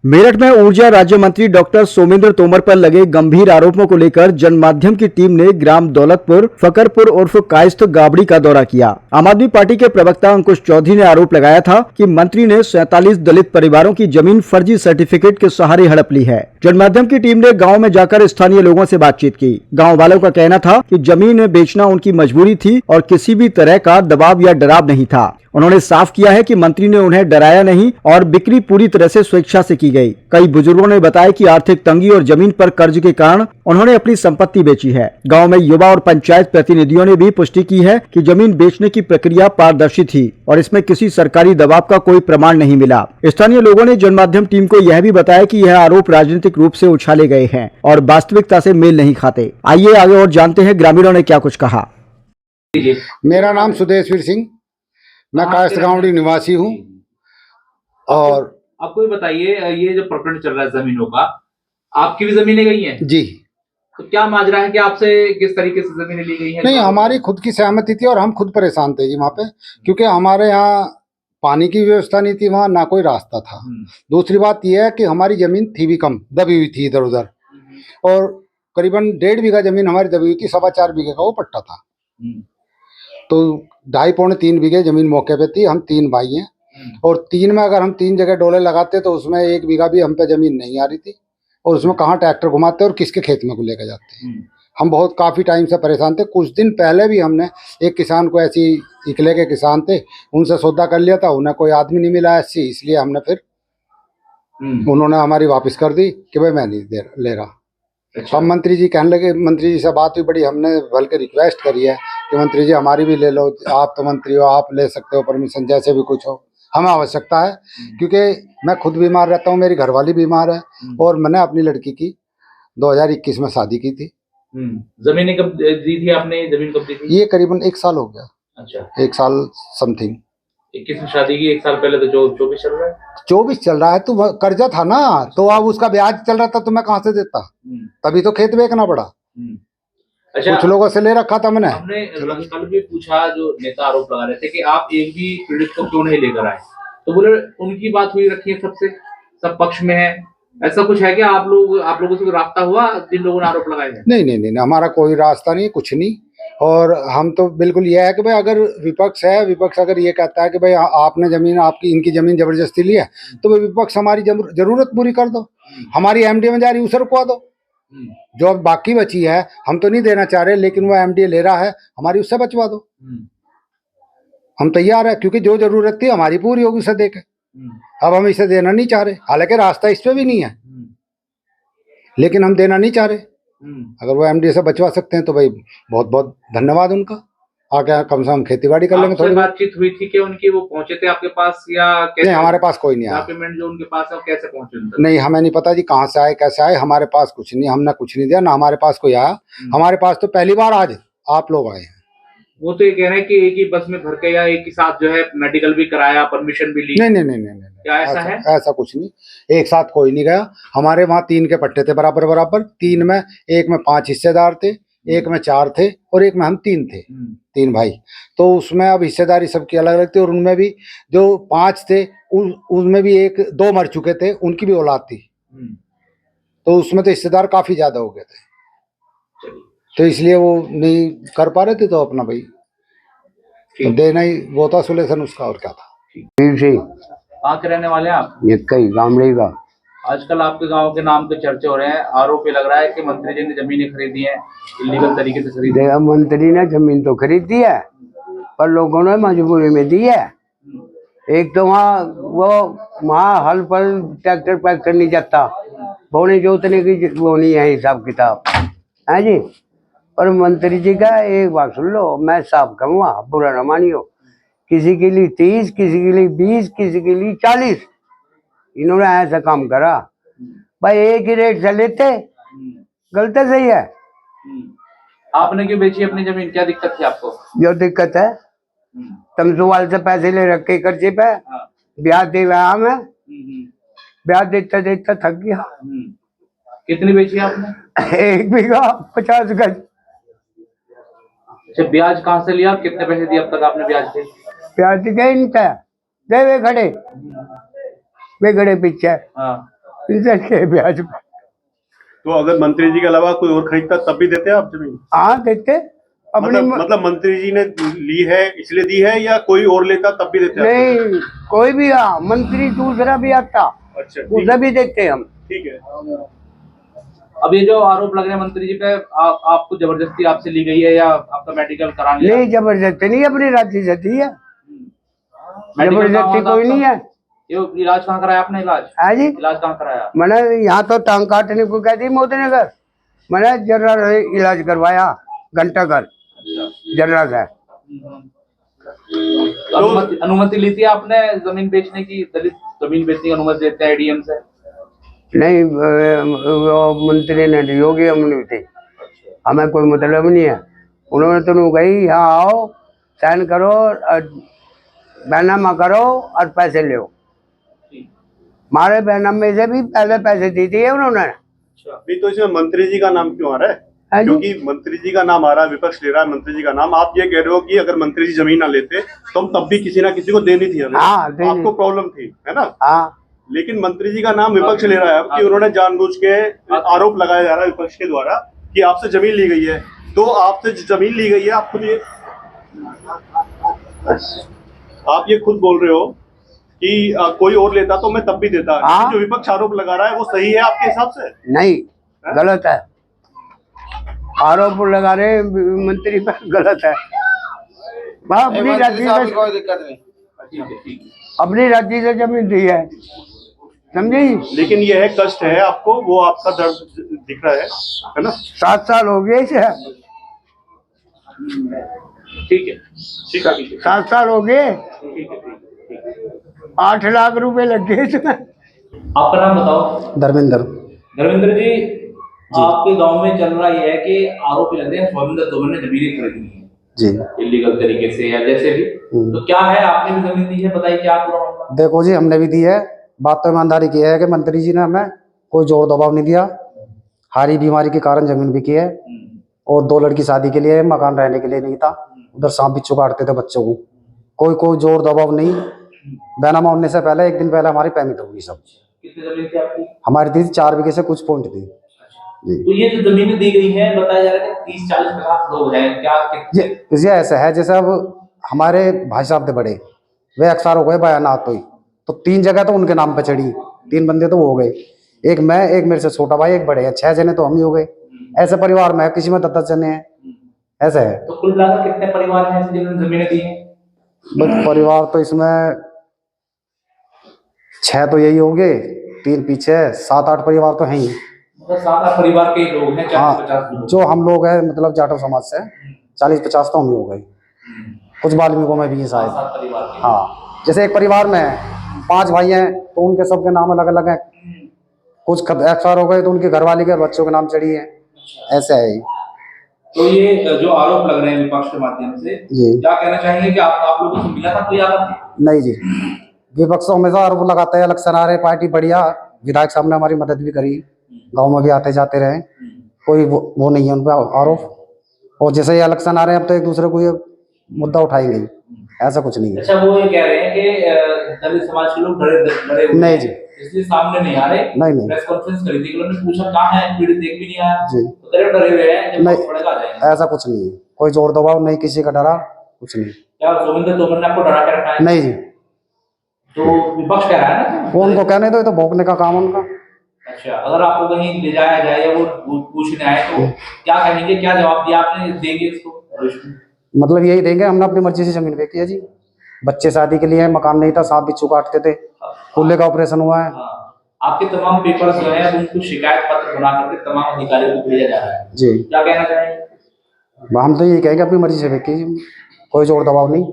मेरठ में ऊर्जा राज्य मंत्री डॉक्टर सोमेंद्र तोमर पर लगे गंभीर आरोपों को लेकर जनमाध्यम की टीम ने ग्राम दौलतपुर फकरपुर उर्फ कायस्थ गाबड़ी का दौरा किया। आम आदमी पार्टी के प्रवक्ता अंकुश चौधरी ने आरोप लगाया था कि मंत्री ने 47 दलित परिवारों की जमीन फर्जी सर्टिफिकेट के सहारे हड़प ली है। जनमाध्यम की टीम ने गाँव में जाकर स्थानीय लोगों से बातचीत की। गाँव वालों का कहना था कि जमीन बेचना उनकी मजबूरी थी और किसी भी तरह का दबाव या डराव नहीं था। उन्होंने साफ किया है कि मंत्री ने उन्हें डराया नहीं और बिक्री पूरी तरह से स्वेच्छा से की गई। कई बुजुर्गों ने बताया कि आर्थिक तंगी और जमीन पर कर्ज के कारण उन्होंने अपनी संपत्ति बेची है। गांव में युवा और पंचायत प्रतिनिधियों ने भी पुष्टि की है कि जमीन बेचने की प्रक्रिया पारदर्शी थी और इसमें किसी सरकारी दबाव का कोई प्रमाण नहीं मिला। स्थानीय लोगों ने जनमाध्यम टीम को यह भी बताया कि यह आरोप राजनीतिक रूप से उछाले गए हैं और वास्तविकता से मेल नहीं खाते। आइए आगे और जानते हैं ग्रामीणों ने क्या कुछ कहा। मेरा नाम सुदेशवीर सिंह, मैं कायस्थ गांवड़ी निवासी हूँ। और आपको ये बताइए, ये जो प्रकरण चल रहा है जमीनों का, आपकी भी जमीनें गई हैं? जी। तो क्या माजरा है कि आपसे किस तरीके से जमीनें ली गई हैं? नहीं, हमारी खुद की सहमति थी और हम खुद परेशान थे जी वहाँ पे, क्योंकि हमारे यहाँ पानी की व्यवस्था नहीं थी, वहाँ ना कोई रास्ता था। दूसरी बात यह है कि हमारी जमीन थी भी कम, दबी हुई थी इधर उधर, और करीबन 1.5 बीघा जमीन हमारी दबी हुई थी। 4.25 बीघे का वो पट्टा था, तो 2.5-3 बीघे जमीन मौके पे थी। हम 3 भाई हैं और 3 में अगर हम 3 जगह डोले लगाते तो उसमें 1 बीघा भी हम पे जमीन नहीं आ रही थी, और उसमें कहाँ ट्रैक्टर घुमाते और किसके खेत में को लेकर जाते। हम बहुत काफ़ी टाइम से परेशान थे। कुछ दिन पहले भी हमने एक किसान को, ऐसी इकले के किसान थे, उनसे सौदा कर लिया था। उन्हें कोई आदमी नहीं मिला ऐसी, इसलिए हमने फिर उन्होंने हमारी वापस कर दी कि भाई मैं नहीं ले रहा। अच्छा। अब मंत्री जी कहने लगे, मंत्री जी से बात हुई बड़ी, हमने बल्कि रिक्वेस्ट करी है कि मंत्री जी हमारी भी ले लो, आप तो मंत्री हो, आप ले सकते हो परमिशन, जैसे भी कुछ हो। हमें आवश्यकता है, क्योंकि मैं खुद बीमार रहता हूँ, मेरी घरवाली बीमार है, और मैंने अपनी लड़की की 2021 में शादी की थी। जमीनें कब दी थी आपने? जमीन कब दी थी? ये करीबन 1 साल हो गया। अच्छा, 1 साल समथिंग। 21 में शादी की, 1 साल पहले तो 24 चल रहा है। 24 चल रहा है, तो कर्जा था ना, तो अब उसका ब्याज चल रहा था, तो मैं कहाँ से देता? तभी तो खेत बेचना पड़ा। अच्छा, कुछ लोगों से ले रखा था मैंने। हमने कल भी पूछा, जो नेता आरोप लगा रहे थे कि आप एक भी पीड़ित को क्यों नहीं लेकर आए, तो बोले उनकी बात हुई रखी है, सबसे सब पक्ष में है। ऐसा कुछ है कि आप लोगों से रास्ता हुआ जिन लोगों ने आरोप लगाए हैं? नहीं, हमारा कोई रास्ता नहीं, कुछ नहीं। और हम तो बिल्कुल ये है कि भाई अगर विपक्ष है, विपक्ष अगर ये कहता है कि भाई आपने जमीन, आपकी इनकी जमीन जबरदस्ती ली है, तो भाई विपक्ष हमारी जरूरत पूरी कर दो। हमारी एमडीए में जा रही उसे रुकवा दो। जो अब बाकी बची है, हम तो नहीं देना चाह रहे, लेकिन वो एमडीए ले रहा है, हमारी उससे बचवा दो। हम तैयार है, क्योंकि जो जरूरत थी हमारी पूरी होगी उसे देके। अब हम इसे देना नहीं चाह रहे, हालांकि रास्ता इस पे भी नहीं है, लेकिन हम देना नहीं चाह रहे। अगर वो एमडी से बचवा सकते हैं तो भाई बहुत बहुत धन्यवाद उनका। आगे कम से कम खेती बाड़ी कर लेंगे। थोड़ी बातचीत हुई थी कि उनकी, वो पहुंचे थे आपके पास या कैसे? नहीं, हमारे पास कोई नहीं आया। डॉक्यूमेंट जो उनके पास है वो कैसे पहुंचे? नहीं, हमें नहीं पता जी कहाँ से आए, कैसे आए। हमारे पास कुछ नहीं, हमने कुछ नहीं दिया ना, हमारे पास कोई आया। हमारे पास तो पहली बार आज आप लोग आए हैं। वो तो ये कह रहे हैं कि एक ही बस में भर के या एक ही साथ जो है मेडिकल भी कराया, परमिशन भी ली। नहीं, क्या ऐसा है? ऐसा कुछ नहीं, एक साथ कोई नहीं गया। हमारे वहाँ 3 के पट्टे थे बराबर बराबर। 3 में, एक में 5 हिस्सेदार थे, एक में 4 थे, और एक में हम 3 थे, 3 भाई। तो उसमें अब हिस्सेदारी सबकी अलग अलग थी, और उनमें भी जो 5 थे उनमें भी 2 मर चुके थे, उनकी भी औलाद थी। तो उसमें तो हिस्सेदार काफी ज्यादा हो गए थे, तो इसलिए वो नहीं कर पा रहे थे। तो अपना भाई तो देना ही वो था सोल्यूशन उसका, और क्या था। कहाँ के रहने वाले हैं आप? ये कई गामड़े का। आजकल आपके गांव के नाम पे चर्चे हो रहे हैं, आरोप ये लग रहा है कि मंत्री जी ने जमीनें खरीदी हैं, इलीगल तरीके से खरीदी। मंत्री ने जमीन तो खरीदी है, पर लोगों ने मजबूरी में दी है। एक तो वहाँ हल पर ट्रैक्टर नहीं जाता, बोने जोतने की वो नहीं है हिसाब किताब है जी। पर मंत्री जी का एक बात सुन लो, मैं साफ कहूँगा, बुरा न मानियो, किसी के लिए 30, किसी के लिए 20, किसी के लिए 40, इन्होंने ऐसा काम करा। भाई एक ही रेट से लेते, गलत सही है। आपने क्यों बेची अपनी जमीन? क्या दिक्कत थी आपको? जो दिक्कत है, तमसुवाल से पैसे ले रखे कर्जे पे, ब्याज दे रहा मैं, ब्याज देता देता थक गया। कितनी बेची आपने? 1 बीघा 50 गज। अच्छा, ब्याज कहाँ से लिया? कितने पैसे दिए अब तक आपने ब्याज के? ब्याज गए नहीं था, दे वे खड़े पीछे। हाँ, इंटरेस्ट के ब्याज पे। तो अगर मंत्री जी के अलावा कोई और खरीदता तब भी देते हैं आप जमीन? हाँ देते अपनी मतलब मंत्री जी ने ली है इसलिए दी है, या कोई और लेता तब भी देते हैं? नहीं, कोई भी मंत्री दूसरा भी आता अच्छा, उसे भी देते हम। ठीक है। अब ये जो आरोप लग रहे हैं मंत्री जी पे, आपको जबरदस्ती आपसे ली गई है या आपका मेडिकल करा लिया? नहीं, जबरदस्ती नहीं, अपनी राजी से दी है, मेडिकल जबरदस्ती कहाँ कोई था नहीं आपका? है। ये इलाज कहाँ कराया आपने? इलाज है जी, इलाज कहाँ कराया? मैंने यहाँ तो टांग काटने को कह दी मोदी नगर, मैंने जनरल इलाज करवाया घंटा घर जनरल है। तो अनुमति ली थी आपने जमीन बेचने की? दलित जमीन बेचने की अनुमति देते हैं एडीएम से? नहीं, वो मंत्री ने दी होगी अनुमति, हमें कोई मतलब नहीं है। उन्होंने तो गई यहाँ आओ, साइन करो, बैनामा करो और पैसे लो। हमारे बैनामे से भी पहले पैसे दी थी उन्होंने। नहीं तो इसमें मंत्री जी का नाम क्यों आ रहा है? हाँ जी। क्योंकि मंत्री जी का नाम आ रहा है, विपक्ष ले रहा है मंत्री जी का नाम। आप ये कह रहे हो कि अगर मंत्री जी जमीन ना लेते तो हम तब भी किसी ना किसी को देनी थी हमें। हाँ, देनी। आपको प्रॉब्लम थी, है ना? हाँ, लेकिन मंत्री जी का नाम विपक्ष ले रहा है अब कि उन्होंने जानबूझ के आरोप लगाया जा रहा है विपक्ष के द्वारा कि आपसे जमीन ली गई है। तो आपसे जमीन ली गई है, आप ये खुद बोल रहे हो कि कोई और लेता तो मैं तब भी देता। हाँ। जो विपक्ष आरोप लगा रहा है वो सही है आपके हिसाब से? नहीं, गलत है। आरोप लगा रहे मंत्री पर, गलत है। वह अपनी राजी से, कोई दिक्कत नहीं। अपनी राजी से जमीन दी है, समझी? लेकिन ये है, कष्ट है आपको, वो आपका दर्द दिख रहा है ना? 7 साल हो गए इसे, ठीक है, ठीक है, 7 साल हो गए, 8 लाख रुपए लग गए इसमें। आपका नाम बताओ? धर्मेंद्र। धर्मेंद्र जी, आपके गांव में चल रहा ये है कि आरोपी लग रहे हैं सोमेंद्र तोमर ने जमीनें खरीदी है जी, इलीगल तरीके से या जैसे भी, तो क्या है, आपने भी जमीन दी है? बताइए क्या पूरा मामला? देखो जी, हमने भी दी है। बात तो ईमानदारी की है कि मंत्री जी ने हमें कोई जोर दबाव नहीं दिया। हारी बीमारी के कारण जमीन बिकी है और 2 लड़की शादी के लिए, मकान रहने के लिए नहीं था। उधर सांप बिच्छू काटते थे बच्चों को, कोई जोर दबाव नहीं। बैनामा होने से पहले 1 दिन पहले हमारी पेमेंट होगी सब। कितनी जमीन थी आपकी? हमारी थी 4 बीघे से कुछ पॉइंट थी जी। तो ये जो जमीनें दी गई हैं, बताया जा रहा है कि 30, 40, 50 लोग हैं, क्या ये ऐसा है जैसे अब हमारे भाई साहब थे बड़े, वे अक्सर हो गए बयानात तो 3 जगह तो उनके नाम पे चढ़ी, 3 बंदे तो वो हो गए, एक मैं, एक मेरे से छोटा भाई, एक बड़े हैं, 6 जने तो हम ही हो गए। ऐसे परिवार में किसी में 10-10 जने हैं, ऐसे है। तो कुल मिलाकर कितने परिवार हैं ऐसे जिन्होंने जमीनें दी हैं? बस परिवार तो इसमें 6 तो यही होंगे, 3 पीछे, 7-8 परिवार तो हैं ही। मतलब 7-8 परिवार के लोग हैं, 40-50 हाँ, लोग। जो हम लोग हैं मतलब जाटो समाज से 40-50 तो हम ही हो गए, कुछ वाल्मीकियों में भी है शायद। 7 परिवार के। हाँ, जैसे एक परिवार में 5 भाई हैं तो उनके सबके नाम अलग अलग हैं, कुछ एक्सपायर हो गए तो उनके घरवाली के बच्चों के नाम चढ़ी है, ऐसे है। तो ये जो आरोप लग रहे हैं विपक्ष के माध्यम से, जी, क्या कहना चाहेंगे कि आप लोगों से मिला था कोई आरोप? नहीं जी, विपक्ष तो हमेशा आरोप लगाता है, इलेक्शन आ रहे, पार्टी बढ़िया, विधायक साहब ने हमारी मदद भी करी, गांव में भी आते जाते रहे, कोई वो नहीं है उन पर आरोप। और जैसे ही इलेक्शन आ रहे हैं अब तो एक दूसरे को ये मुद्दा उठाएंगे, ऐसा कुछ नहीं है। अच्छा, वो ये कह रहे हैं कि दलित समाज के लोग डरे हुए नहीं हैं, जी, इसलिए सामने नहीं आ रहे। नहीं। प्रेस कॉन्फ्रेंस करी थी, उन्होंने पूछा कहाँ है पीड़ित, एक भी नहीं आया जी, तो डरे हुए हैं, जब नहीं, पड़ेगा आ जाएंगे। ऐसा कुछ नहीं है, कोई जोर दबाव नहीं, किसी का डरा कुछ नहीं। क्या सोमेंद्र तोमर ने आपको डरा के रखा है? नहीं जी, तो विपक्ष कह रहा है ना, वो उनको कहने दो, ये तो भौंकने का काम है उनका। अच्छा, अगर आपको कहीं ले जाया जाए या वो पूछने आए तो क्या कहेंगे, क्या जवाब दिया आपने, देंगे इसको? मतलब यही देंगे, हमने अपनी मर्जी से जमीन बेची है जी, बच्चे शादी के लिए, मकान नहीं था, सांप बिच्छू काटते थे, कूल्हे का ऑपरेशन हुआ है। हाँ, आपके तमाम पेपर्स जो है उनको शिकायत पत्र बना करके तमाम अधिकारियों को भेजा जा रहा है जी। क्या कहना चाहेंगे? हम तो यही कहेंगे अपनी मर्जी से बेची, कोई जोर दबाव नहीं।